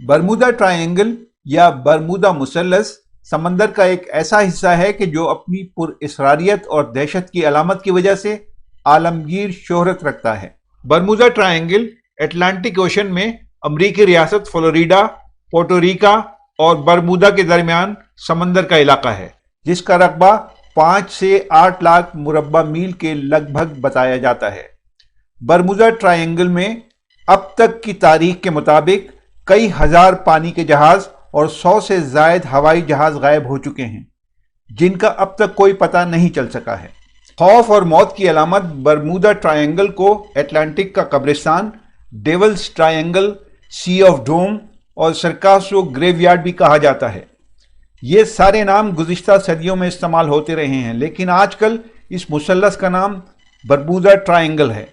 Bermuda triangle یا Bermuda مثلث سمندر کا ایک ایسا حصہ ہے کہ جو اپنی پراسراریت اور دہشت کی علامت کی وجہ سے عالمگیر شہرت رکھتا ہے۔ برمودا ٹرائینگل اٹلانٹک اوشن میں امریکی ریاست فلوریڈا، پورٹوریکا اور برمودا کے درمیان سمندر کا علاقہ ہے، جس کا رقبہ 5 سے 8 لاکھ مربع میل کے لگ بھگ بتایا جاتا ہے۔ برمودا ٹرائینگل میں اب تک کی تاریخ کے مطابق کئی ہزار پانی کے جہاز اور 100 سے زائد ہوائی جہاز غائب ہو چکے ہیں، جن کا اب تک کوئی پتہ نہیں چل سکا ہے۔ خوف اور موت کی علامت برمودا ٹرائینگل کو اٹلانٹک کا قبرستان، ڈیولز ٹرائینگل، سی آف ڈوم اور سرکاسو گریو یارڈ بھی کہا جاتا ہے۔ یہ سارے نام گزشتہ صدیوں میں استعمال ہوتے رہے ہیں، لیکن آج کل اس مثلث کا نام برمودا ٹرائینگل ہے۔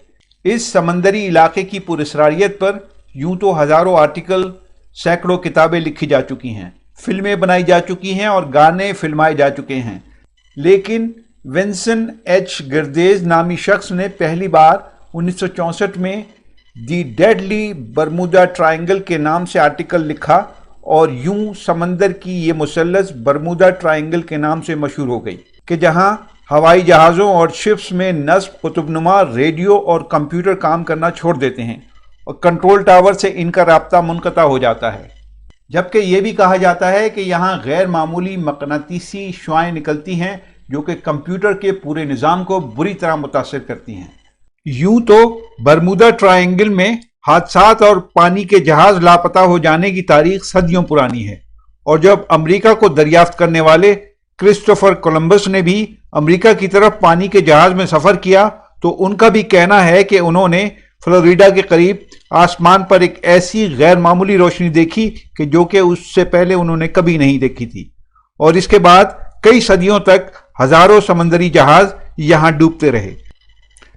اس سمندری علاقے کی پراسراریت پر یوں تو ہزاروں آرٹیکل، سینکڑوں کتابیں لکھی جا چکی ہیں، فلمیں بنائی جا چکی ہیں اور گانے فلمائے جا چکے ہیں، لیکن ونسن ایچ گردیز نامی شخص نے پہلی بار 1964 میں دی ڈیڈلی برمودا ٹرائینگل کے نام سے آرٹیکل لکھا اور یوں سمندر کی یہ مثلث برمودا ٹرائینگل کے نام سے مشہور ہو گئی کہ جہاں ہوائی جہازوں اور شپس میں نصب قطب نما ریڈیو اور کمپیوٹر کام کرنا چھوڑ دیتے ہیں اور کنٹرول ٹاور سے ان کا رابطہ منقطع ہو جاتا ہے، جبکہ یہ بھی کہا جاتا ہے کہ یہاں غیر معمولی مقناطیسی شعاعیں نکلتی ہیں جو کہ کمپیوٹر کے پورے نظام کو بری طرح متاثر کرتی ہیں۔ یوں تو برمودا ٹرائینگل میں حادثات اور پانی کے جہاز لاپتہ ہو جانے کی تاریخ صدیوں پرانی ہے، اور جب امریکہ کو دریافت کرنے والے کرسٹوفر کولمبس نے بھی امریکہ کی طرف پانی کے جہاز میں سفر کیا تو ان کا بھی کہنا ہے کہ انہوں نے فلوریڈا کے قریب آسمان پر ایک ایسی غیر معمولی روشنی دیکھی کہ جو کہ اس سے پہلے انہوں نے کبھی نہیں دیکھی تھی، اور اس کے بعد کئی صدیوں تک ہزاروں سمندری جہاز یہاں ڈوبتے رہے۔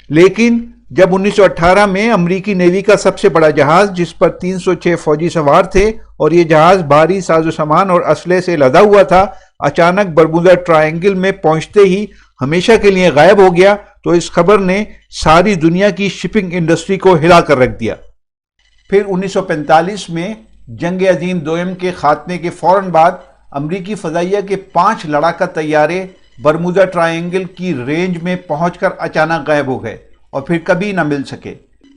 لیکن جب 1918 میں امریکی نیوی کا سب سے بڑا جہاز، جس پر 306 فوجی سوار تھے اور یہ جہاز بھاری ساز و سامان اور اسلحے سے لدا ہوا تھا، اچانک برمودا ٹرائینگل میں پہنچتے ہی ہمیشہ کے لیے غائب ہو گیا تو اس خبر نے ساری دنیا کی شپنگ انڈسٹری کو ہلا کر رکھ دیا۔ پھر 1945 میں جنگ عظیم دوئم کے خاتمے کے فوراً بعد امریکی فضائیہ کے 5 لڑاکا طیارے برمودا ٹرائینگل کی رینج میں پہنچ کر اچانک غائب ہو گئے اور پھر کبھی نہ مل سکے۔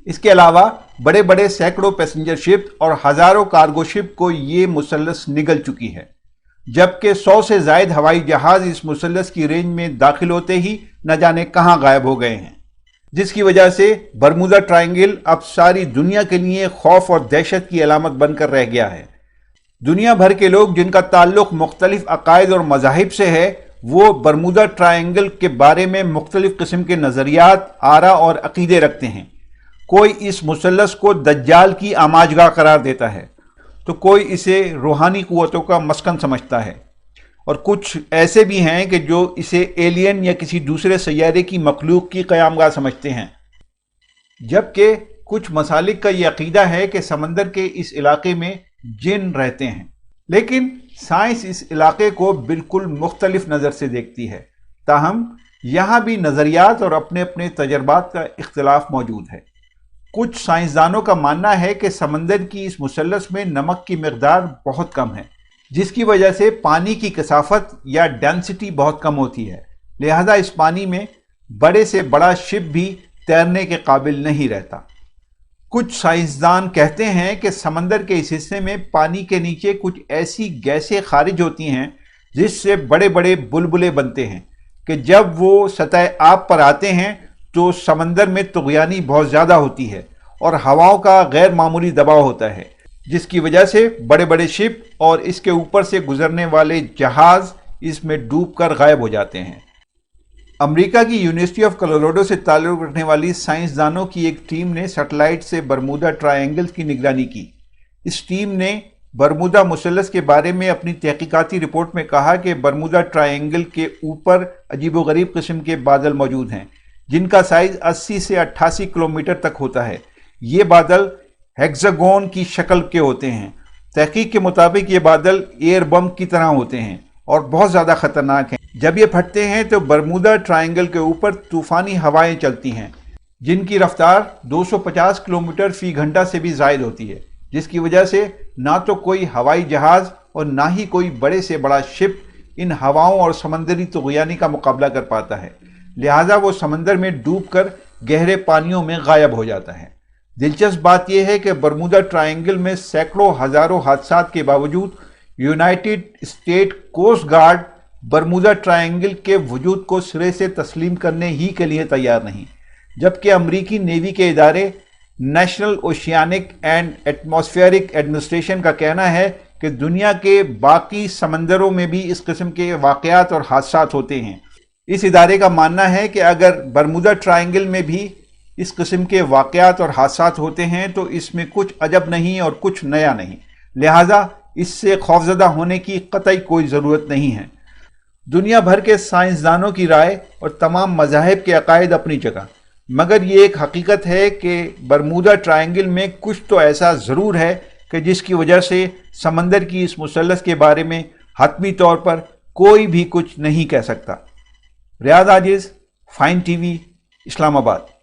اس کے علاوہ بڑے بڑے سینکڑوں پیسنجر شپ اور ہزاروں کارگو شپ کو یہ مثلث نگل چکی ہے، جبکہ 100 سے زائد ہوائی جہاز اس مثلث کی رینج میں داخل ہوتے ہی نہ جانے کہاں غائب ہو گئے ہیں، جس کی وجہ سے برمودا ٹرائینگل اب ساری دنیا کے لیے خوف اور دہشت کی علامت بن کر رہ گیا ہے۔ دنیا بھر کے لوگ جن کا تعلق مختلف عقائد اور مذاہب سے ہے، وہ برمودا ٹرائینگل کے بارے میں مختلف قسم کے نظریات، آراء اور عقیدے رکھتے ہیں۔ کوئی اس مثلث کو دجال کی آماجگاہ قرار دیتا ہے تو کوئی اسے روحانی قوتوں کا مسکن سمجھتا ہے، اور کچھ ایسے بھی ہیں کہ جو اسے ایلین یا کسی دوسرے سیارے کی مخلوق کی قیام گاہ سمجھتے ہیں، جبکہ کچھ مسالک کا یہ عقیدہ ہے کہ سمندر کے اس علاقے میں جن رہتے ہیں۔ لیکن سائنس اس علاقے کو بالکل مختلف نظر سے دیکھتی ہے، تاہم یہاں بھی نظریات اور اپنے اپنے تجربات کا اختلاف موجود ہے۔ کچھ سائنسدانوں کا ماننا ہے کہ سمندر کی اس مثلث میں نمک کی مقدار بہت کم ہے، جس کی وجہ سے پانی کی کثافت یا ڈینسٹی بہت کم ہوتی ہے، لہذا اس پانی میں بڑے سے بڑا شپ بھی تیرنے کے قابل نہیں رہتا۔ کچھ سائنسدان کہتے ہیں کہ سمندر کے اس حصے میں پانی کے نیچے کچھ ایسی گیسیں خارج ہوتی ہیں جس سے بڑے بڑے بلبلے بنتے ہیں کہ جب وہ سطح آب پر آتے ہیں تو سمندر میں طغیانی بہت زیادہ ہوتی ہے اور ہواؤں کا غیر معمولی دباؤ ہوتا ہے، جس کی وجہ سے بڑے بڑے شپ اور اس کے اوپر سے گزرنے والے جہاز اس میں ڈوب کر غائب ہو جاتے ہیں۔ امریکہ کی یونیورسٹی آف کولوراڈو سے تعلق رکھنے والی سائنسدانوں کی ایک ٹیم نے سیٹلائٹ سے برمودا ٹرائینگل کی نگرانی کی۔ اس ٹیم نے برمودا مثلث کے بارے میں اپنی تحقیقاتی رپورٹ میں کہا کہ برمودا ٹرائینگل کے اوپر عجیب و غریب قسم کے بادل موجود ہیں، جن کا سائز 80 سے 88 کلومیٹر تک ہوتا ہے۔ یہ بادل ہیگزاگون کی شکل کے ہوتے ہیں۔ تحقیق کے مطابق یہ بادل ایئر بم کی طرح ہوتے ہیں اور بہت زیادہ خطرناک ہیں۔ جب یہ پھٹتے ہیں تو برمودا ٹرائینگل کے اوپر طوفانی ہوائیں چلتی ہیں، جن کی رفتار 250 کلومیٹر فی گھنٹہ سے بھی زائد ہوتی ہے، جس کی وجہ سے نہ تو کوئی ہوائی جہاز اور نہ ہی کوئی بڑے سے بڑا شپ ان ہواؤں اور سمندری طغیانی کا مقابلہ کر پاتا ہے، لہٰذا وہ سمندر میں ڈوب کر گہرے پانیوں میں غائب ہو جاتا ہے۔ دلچسپ بات یہ ہے کہ برمودا ٹرائنگل میں سینکڑوں ہزاروں حادثات کے باوجود United state coast guard Bermuda triangle کے وجود کو سرے سے تسلیم کرنے ہی کے لیے تیار نہیں، جبکہ امریکی نیوی کے ادارے national oceanic and atmospheric administration کا کہنا ہے کہ دنیا کے باقی سمندروں میں بھی اس قسم کے واقعات اور حادثات ہوتے ہیں۔ اس ادارے کا ماننا ہے کہ اگر برمودا ٹرائنگل میں بھی اس قسم کے واقعات اور حادثات ہوتے ہیں تو اس میں کچھ عجب نہیں اور کچھ نیا نہیں، لہٰذا اس سے خوفزدہ ہونے کی قطعی کوئی ضرورت نہیں ہے۔ دنیا بھر کے سائنسدانوں کی رائے اور تمام مذاہب کے عقائد اپنی جگہ، مگر یہ ایک حقیقت ہے کہ برمودا ٹرائنگل میں کچھ تو ایسا ضرور ہے کہ جس کی وجہ سے سمندر کی اس مثلث کے بارے میں حتمی طور پر کوئی بھی کچھ نہیں کہہ سکتا۔ ریاض عاجز، فائن ٹی وی، اسلام آباد۔